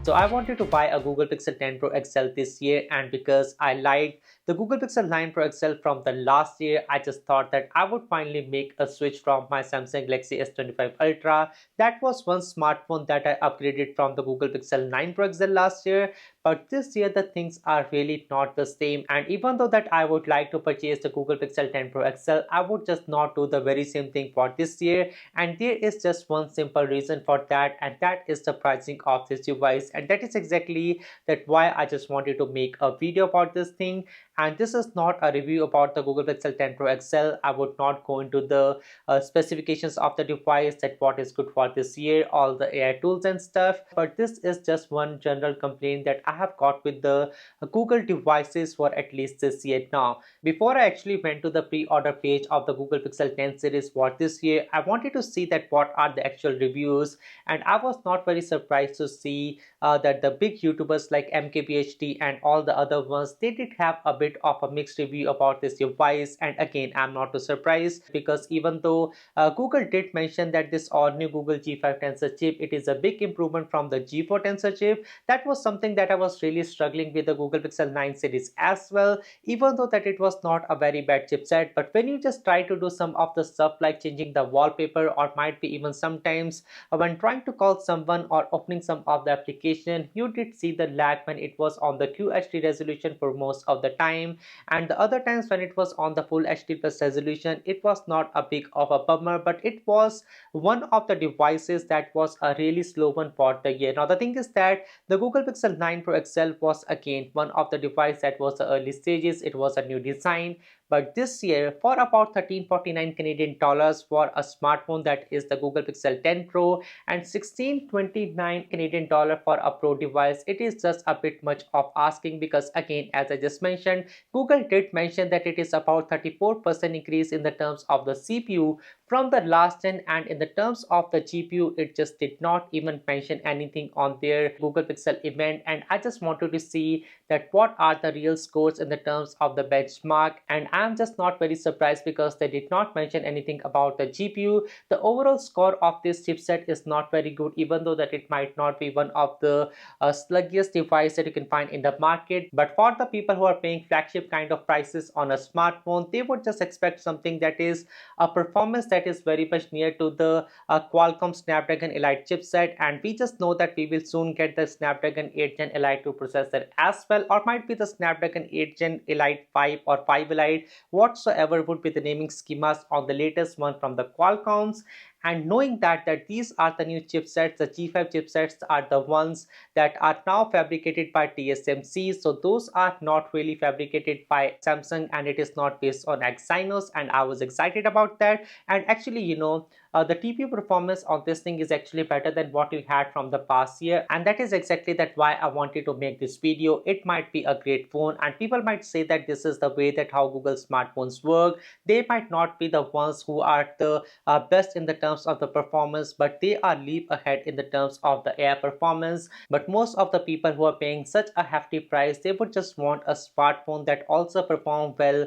So I wanted to buy a Google Pixel 10 Pro XL this year, and because I liked the Google Pixel 9 Pro XL from the last year, I just thought that I would finally make a switch from my Samsung Galaxy S25 Ultra. That was one smartphone that I upgraded from the Google Pixel 9 Pro XL last year, but this year the things are really not the same. And even though that I would like to purchase the Google Pixel 10 Pro XL, I would just not do the very same thing for this year. And there is just one simple reason for that, and that is the pricing of this device. And that is exactly that why I just wanted to make a video about this thing. And this is not a review about the Google Pixel 10 Pro XL. I would not go into the specifications of the device, that what is good for this year, all the AI tools and stuff. But this is just one general complaint that I have got with the Google devices for at least this year now. Before I actually went to the pre-order page of the Google Pixel 10 series for this year, I wanted to see that what are the actual reviews, and I was not very surprised to see that the big YouTubers like MKBHD and all the other ones, they did have a bit of a mixed review about this device. And again, I'm not too surprised, because even though Google did mention that this all new Google G5 Tensor chip, it is a big improvement from the G4 Tensor chip, that was something that I was really struggling with the Google Pixel 9 series as well, even though that it was not a very bad chipset. But when you just try to do some of the stuff like changing the wallpaper, or might be even sometimes when trying to call someone or opening some of the application, you did see the lag when it was on the QHD resolution for most of the time, and the other times when it was on the full HD plus resolution, it was not a big of a bummer, but it was one of the devices that was a really slow one for the year. Now the thing is that the Google Pixel 9 Pro XL was again one of the device that was the early stages. It was a new design, but this year for about 1349 Canadian dollars for a smartphone that is the Google Pixel 10 Pro, and 1629 Canadian dollar for a Pro device, it is just a bit much of asking, because again, as I just mentioned, Google did mention that it is about 34% increase in the terms of the CPU from the last gen, and in the terms of the GPU, it just did not even mention anything on their Google Pixel event. And I just wanted to see that what are the real scores in the terms of the benchmark, and I'm just not very surprised because they did not mention anything about the GPU. The overall score of this chipset is not very good, even though that it might not be one of the sluggiest device that you can find in the market. But for the people who are paying flagship kind of prices on a smartphone, they would just expect something that is a performance that is very much near to the Qualcomm Snapdragon Elite chipset. And we just know that we will soon get the Snapdragon 8 Gen Elite 2 processor as well, or might be the Snapdragon 8 Gen Elite 5 or 5 Elite, whatsoever would be the naming schemas on the latest one from the Qualcomms. And knowing that these are the new chipsets, the G5 chipsets are the ones that are now fabricated by TSMC. So those are not really fabricated by Samsung, and it is not based on Exynos, and I was excited about that. And actually, the TPU performance of this thing is actually better than what we had from the past year, and that is exactly that why I wanted to make this video. It might be a great phone, and people might say that this is the way that how Google smartphones work. They might not be the ones who are the best in the terms of the performance, but they are leap ahead in the terms of the AI performance. But most of the people who are paying such a hefty price, they would just want a smartphone that also perform well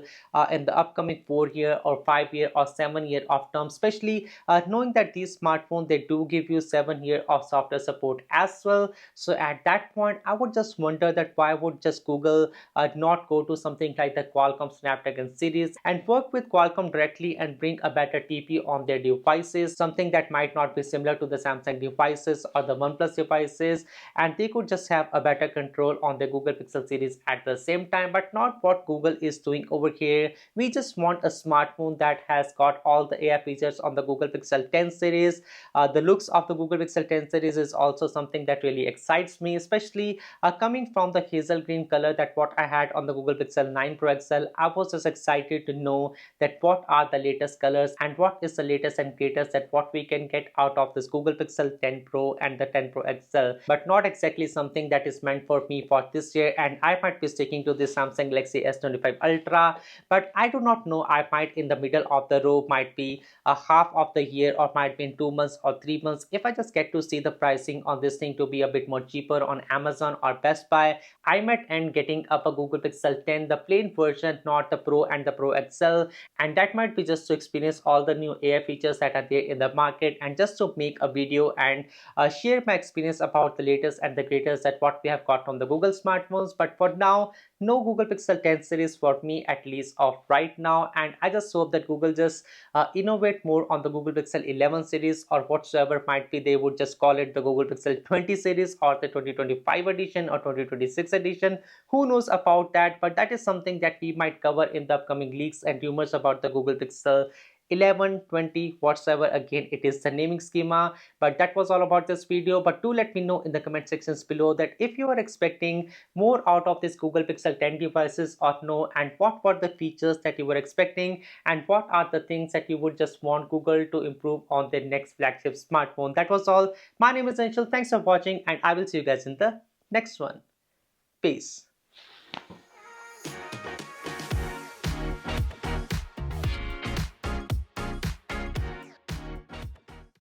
in the upcoming 4 year or 5 year or 7 year of term, especially knowing that these smartphones, they do give you 7 year of software support as well. So at that point, I would just wonder that why would just Google not go to something like the Qualcomm Snapdragon series and work with Qualcomm directly and bring a better TPU on their devices, something that might not be similar to the Samsung devices or the OnePlus devices, and they could just have a better control on the Google Pixel series at the same time. But not what Google is doing over here. We just want a smartphone that has got all the AI features on the Google Pixel 10 series. The looks of the Google Pixel 10 series is also something that really excites me, especially coming from the hazel green color that what I had on the Google Pixel 9 Pro XL. I was just excited to know that what are the latest colors and what is the latest and greatest that what we can get out of this Google Pixel 10 Pro and the 10 Pro XL, but not exactly something that is meant for me for this year. And I might be sticking to the Samsung Galaxy S25 Ultra, but I do not know, I might in the middle of the row, might be a half of the year or might be in 2 months or 3 months, if I just get to see the pricing on this thing to be a bit more cheaper on Amazon or Best Buy, I might end getting up a Google Pixel 10, the plain version, not the Pro and the Pro XL. And that might be just to experience all the new AI features that are there in the market, and just to make a video and share my experience about the latest and the greatest that what we have got from the Google smartphones. But for now, no Google Pixel 10 series for me, at least of right now, and I just hope that Google just innovate more on the Google Pixel 11 series or whatsoever might be. They would just call it the Google Pixel 20 series or the 2025 edition or 2026 edition. Who knows about that? But that is something that we might cover in the upcoming leaks and rumors about the Google Pixel 11, 20, whatsoever. Again, it is the naming schema. But that was all about this video. But do let me know in the comment sections below that if you are expecting more out of this Google Pixel 10 devices or no, and what were the features that you were expecting, and what are the things that you would just want Google to improve on their next flagship smartphone. That was all. My name is Anshul. Thanks for watching, and I will see you guys in the next one. Peace.